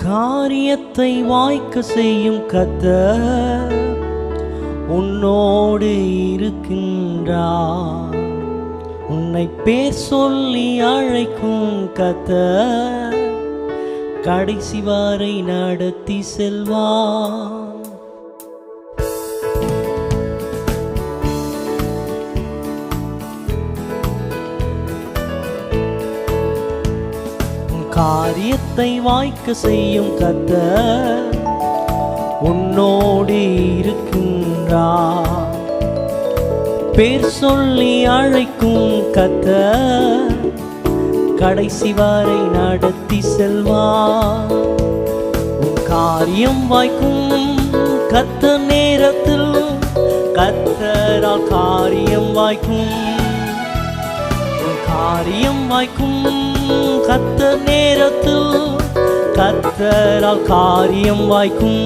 காரியத்தை வாய்க்க செய்யும் கர்த்தர் உன்னோடு இருக்கின்றார். உன்னை பேர் சொல்லி அழைக்கும் கர்த்தர் கடைசி வரை நடத்தி செல்வார். காரியத்தை வாய்க்க செய்யும் கர்த்தர் உன்னோடு இருக்கின்றார். பேர் சொல்லி அழைக்கும் கர்த்தர் கடைசி வரை நடத்தி செல்வார். உன் காரியம் வாய்க்கும் கர்த்தர் நேரத்தில் கர்த்தரால் காரியம் வாய்க்கும். உன் காரியம் வாய்க்கும் கர்த்தர் நேரத்தில் கர்த்தரால் காரியம் வாய்க்கும்.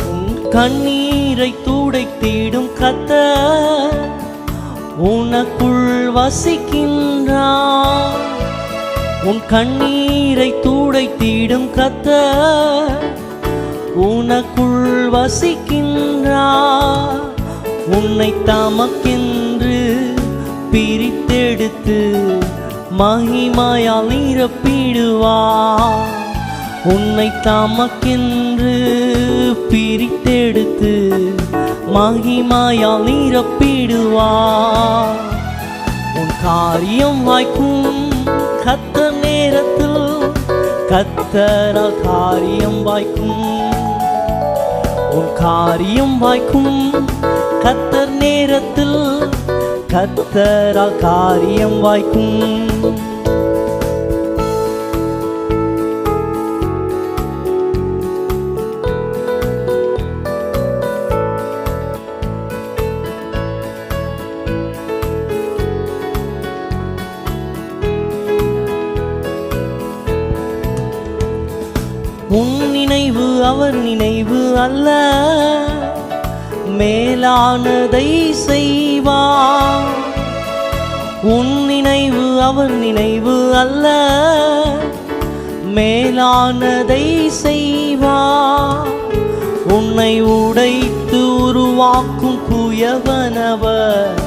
உன் கண்ணீரை துடைத்திடும் கர்த்தர் உனக்குள் வசிக்கின்றார். உன் கண்ணீரை துடைத்திடும் கர்த்தர் உனக்குள் வசிக்கின்றார். உன்னை தமக்கென்று பிரித்தெடுத்து மகிமையால் நிரப்பிடுவார். உன்னை தமக்கென்று பிரித்தெடுத்து மகிமையால் நிரப்பிடுவார். உன் காரியம் வாய்க்கும் கர்த்தர் நேரத்தில் கர்த்தரால் காரியம் வாய்க்கும். உன் காரியம் வாய்க்கும் கர்த்தர் நேரத்தில் கர்த்தரால் காரியம் வாய்க்கும். உன் நினைவு அவர் நினைவு அல்ல, மேலானதை செய்வார். உன் நினைவு அவர் நினைவு அல்ல, மேலானதை செய்வார். உன்னை உடைத்து உருவாக்கும் குயவனவர்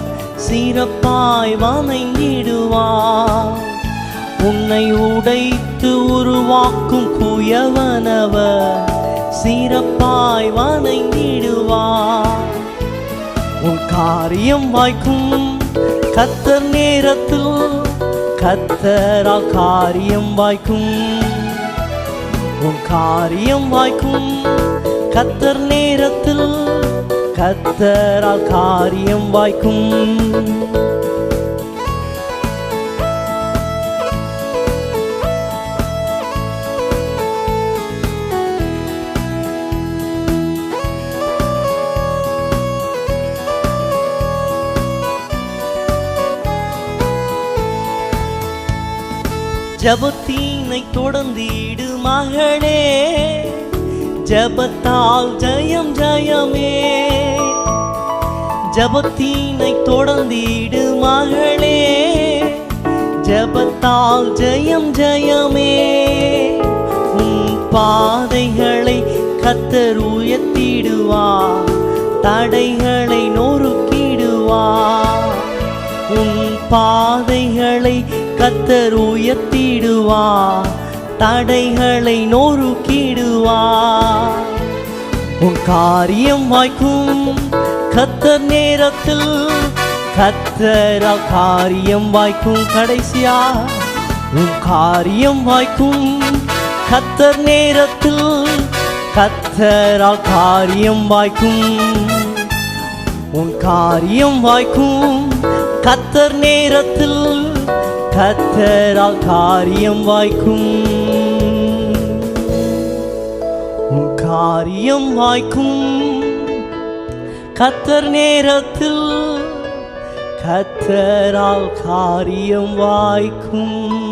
சிறப்பாய் வணங்கிடுவார். உன்னை உடைத்து உருவாக்கும் குயவனவர் சிறப்பாய் வணங்கிடுவார். உன் காரியம் வாய்க்கும் கர்த்தர் நேரத்தில் கர்த்தரால் காரியம் வாய்க்கும். உன் காரியம் வாய்க்கும் கர்த்தர் நேரத்தில் கர்த்தரால் காரியம் வாய்க்கும். ஜபத்தினை தொடர்ந்திடு மகளே, ஜபத்தால் ஜெயம் ஜெயமே. ஜபத்தினை தொடர்ந்திடு மகளே, ஜபத்தால் ஜெயம் ஜெயமே. உன் பாதைகளை கர்த்தர் உயர்த்திடுவார், தடைகளை நொறுக்கிடுவார். உன் பாதைகளை கர்த்தர் உயர்த்திடுவார், தடைகளை நொறுக்கிடுவார். உன் காரியம் வாய்க்கும் கர்த்தர் நேரத்தில் கர்த்தரால் காரியம் வாய்க்கும். கடைசியா உன் காரியம் வாய்க்கும் கர்த்தர் நேரத்தில் கர்த்தரால் காரியம் வாய்க்கும். உன் காரியம் வாய்க்கும் கர்த்தர் நேரத்தில் கர்த்தரால் காரியம் வாய்க்கும். உன் காரியம் வாய்க்கும் கர்த்தர் நேரத்தில் கர்த்தரால் காரியம் வாய்க்கும்.